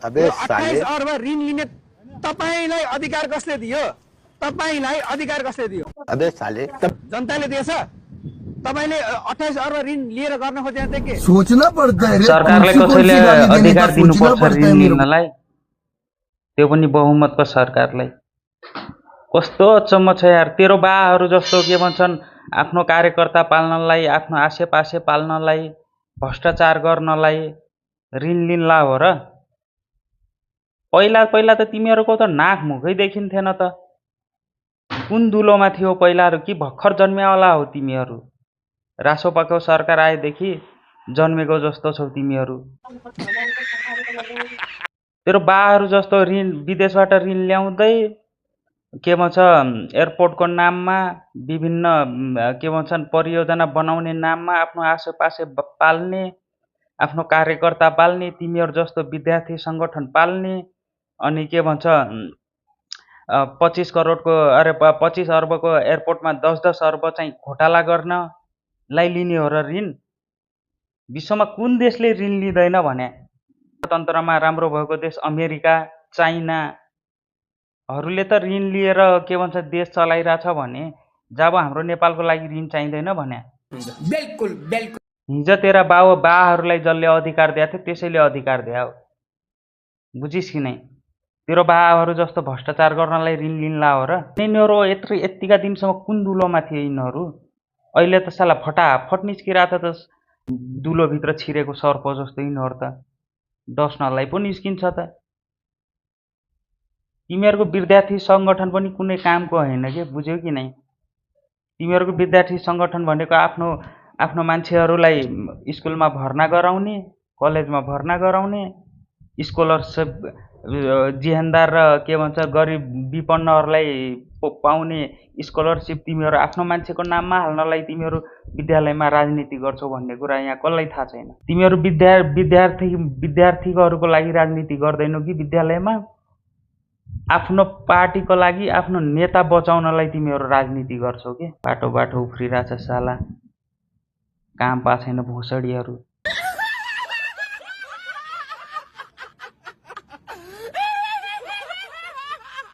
अबे यो साले 28 अर्ब ऋण लिने तपाईलाई अधिकार कसले दियो? तपाईलाई अधिकार कसले दियो? अबे साले तब जनताले दिएछ? तपाईले 28 अर्ब ऋण लिएर गर्न खोजेको चाहिँ के? सोचना पड़ता है रे, सरकारलाई कौन सी कसैले गाली देने का अधिकार सोचना दिनुपर्छ पड़ता ऋण है मेरे को। लिनलाई, त्यो पनि बहुमतको सरकारलाई। कस्तो अचम्म छ यार। तेरो बाहरू जस्तो के भन्छन्, आफ्नो कार्यकर्ता पाल्नलाई, आफ्नो आसेपासे पाल्नलाई, भ्रष्टाचार गर्नलाई ऋण लिन्ला हो र? पहिला पहिला त तिमीहरूको त नाक मुखै देखिन्थेन त। कुन दुलोमा थियो पहिलाहरू कि भर्खर जन्म्यावाला हो तिमीहरू? रासोपाको सरकार आएदेखि जन्मेको जस्तो छौ तिमीहरू। तेरो बाहरू जस्तो ऋण विदेशबाट ऋण ल्याउँदै के भन्छ एयरपोर्टको नाममा विभिन्न के भन्छन् परियोजना बनाउने नाममा आफ्नो आसेपासे पाल्ने, आफ्नो कार्यकर्ता पाल्ने, तिमीहरू जस्तो विद्यार्थी सङ्गठन पाल्ने, अनि के भन्छ 25 करोडको अरे 25 अर्बको एयरपोर्टमा 10-10 अर्ब चाहिँ घोटाला गर्नलाई लिने हो र ऋण? विश्वमा कुन देशले ऋण लिँदैन भने? तन्त्रमा राम्रो भएको देश अमेरिका, चाइनाहरूले त ऋण लिएर के भन्छ देश चलाइरहेछ भने जब हाम्रो नेपालको लागि ऋण चाहिँदैन भने? बिल्कुल बिल्कुल। हिजो तेरा बाहरूलाई जसले अधिकार दिएको थियो त्यसैले अधिकार दियो, बुझिस् कि नै? तेरो बाहरू जस्तो भ्रष्टाचार गर्नलाई ऋण लिन्ला हो र? यिनीहरू यत्तिका दिनसम्म कुन दुलोमा थिए यिनीहरू? अहिले त साला फटाफट निस्किरहेको त दुलोभित्र छिरेको सर्प जस्तो यिनीहरू त डस्नलाई पो निस्किन्छ त। तिमीहरूको विद्यार्थी सङ्गठन पनि कुनै कामको होइन के, बुझ्यौ कि नै? तिमीहरूको विद्यार्थी सङ्गठन भनेको आफ्नो मान्छेहरूलाई स्कुलमा भर्ना गराउने, कलेजमा भर्ना गराउने, स्कलरसिप जिहेन्दार र के भन्छ गरिब विपन्नहरूलाई पाउने स्कलरसिप तिमीहरू आफ्नो मान्छेको नाममा हाल्नलाई तिमीहरू विद्यालयमा राजनीति गर्छौ भन्ने कुरा यहाँ कसलाई थाहा छैन? तिमीहरू विद्यार्थीहरूको लागि राजनीति गर्दैनौ कि विद्यालयमा? आफ्नो पार्टीको लागि आफ्नो नेता बचाउनलाई तिमीहरू राजनीति गर्छौ के? बाटो बाटो उफ्रिरहेछ साला, काम पा छैन भोसडीहरू।